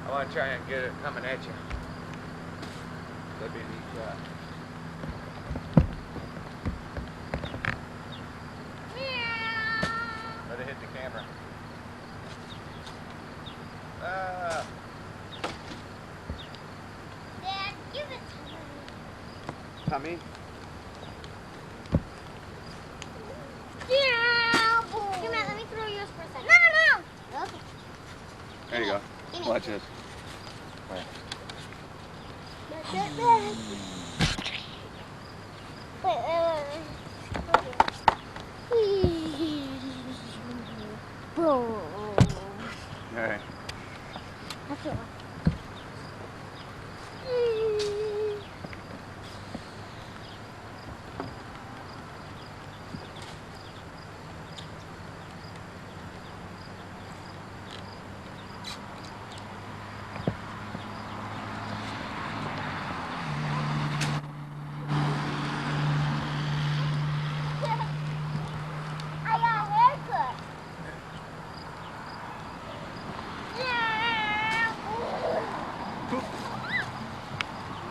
I want to try and get it coming at you. That'd be a neat shot. Let it hit the camera. Dad, give it to me. Tommy? Yeah. Come here, let me throw yours for a second. No. Okay. There you go. Watch this. Right. Boom. All right. That's it. I got a haircut.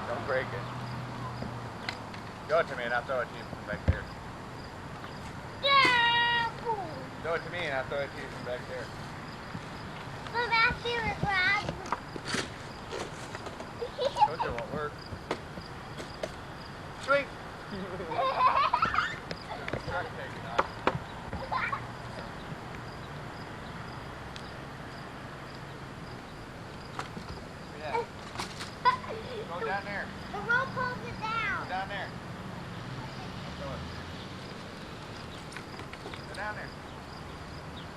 Don't break it. Show it to me and I'll throw it to you from back there. Show it to me and I'll throw it to you from back there. So that's your grab. Told you it won't work. Sweet. Truck taking off. Yeah. Go down there. The rope holds it down. Go down there. Throw it. Go down there.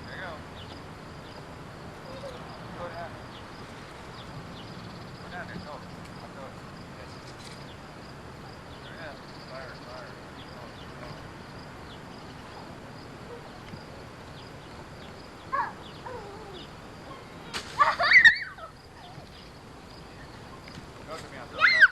There you go. Go down. Go down there. Go. I'll throw it. Yes. There it is. Fire, fire. Go to me. I'll throw it back.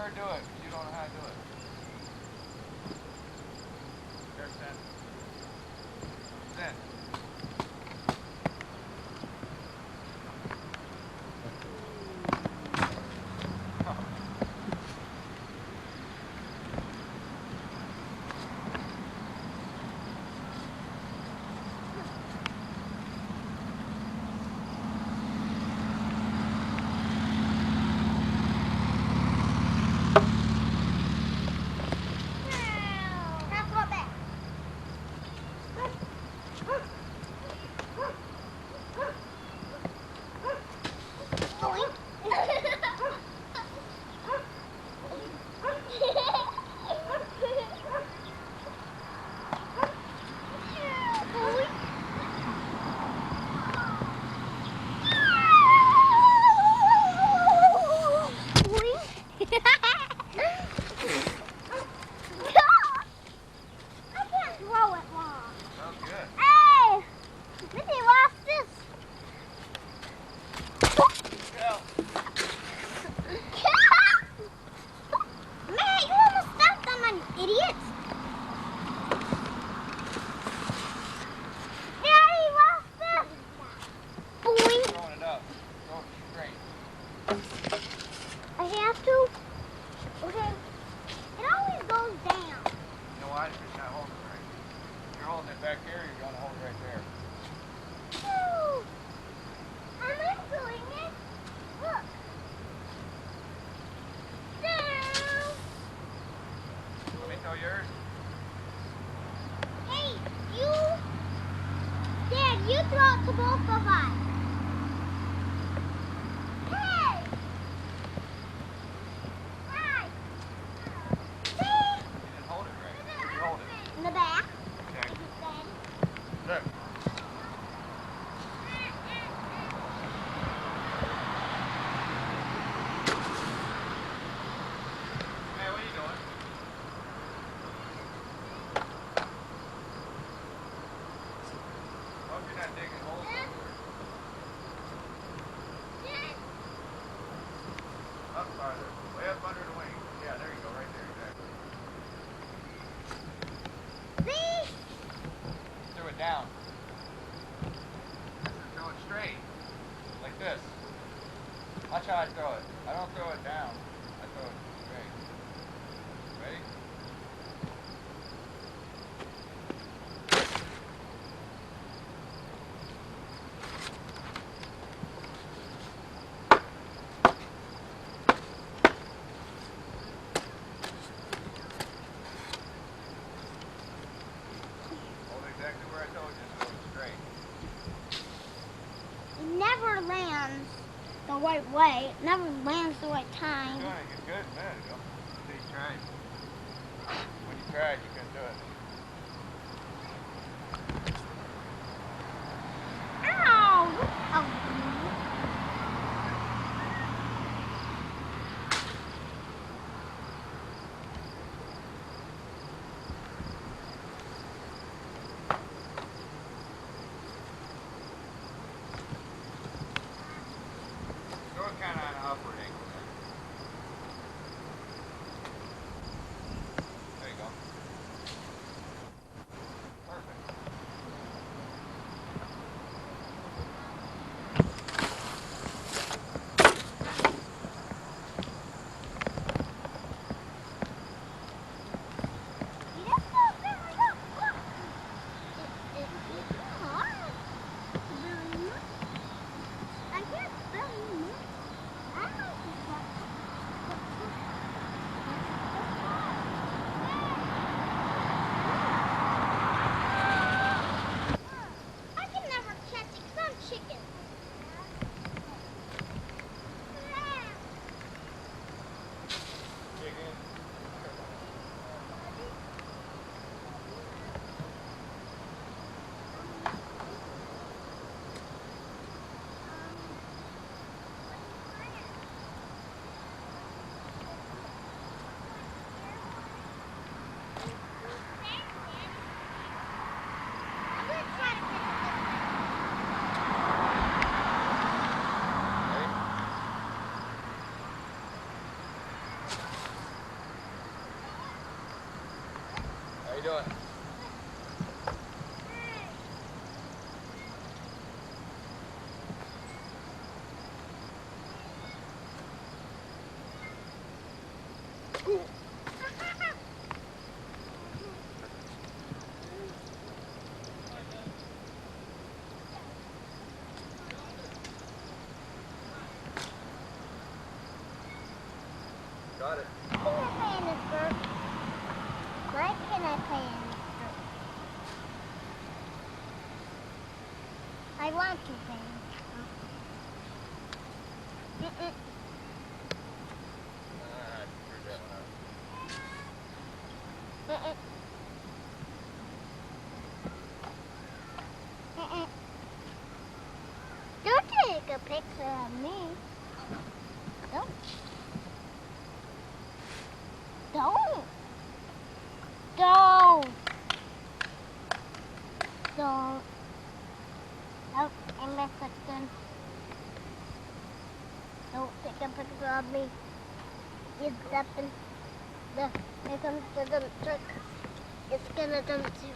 her do it, 'cause you don't know how to do it. Here, Sin. Sin. Now throw it back. I can't throw it long. Sounds good. Hey! Missy, watch this. Go. Man, you almost stepped on an idiot. Daddy, watch this. Boing. Throwing it up. Throw it straight. I have to. Okay. It always goes down. You know why? Because you're not holding it right. If you're holding it back here, you're going to hold it right there. Woo. I'm doing it. Look. Down. Let me throw yours. Hey, you. Dad, you throw it to both of us. Hey. Hi. See? You didn't hold it right. Where'd you hold it? In the back. Okay. Like you said. Look. Hey, what are you doing? Hope you're not digging holes everywhere. Up farther. Way up under the wing. Yeah, there you go. Right there. Exactly. See? Throw it down. Throw it straight. Like this. Watch how I throw it. I don't throw it down. I throw it straight. Ready? Hold it exactly where I told you. Throw it straight. It never lands the right way. It never lands the right time. You're doing it good a minute ago. So you tried. When you tried, you couldn't do it. Ow! Oh. Throw it kind of on an upward angle there. doing? Got it. Can I play in this dirt? Why can I play in this dirt? I want to play in this dirt. Mm-mm. Screwed that one Mm-mm. Mm-mm. Don't take a picture of me. Don't. Don't. Don't. Don't. Oh, I messed up then. Don't take a picture of me. You're stepping. Here comes the dump truck. It's gonna dump you.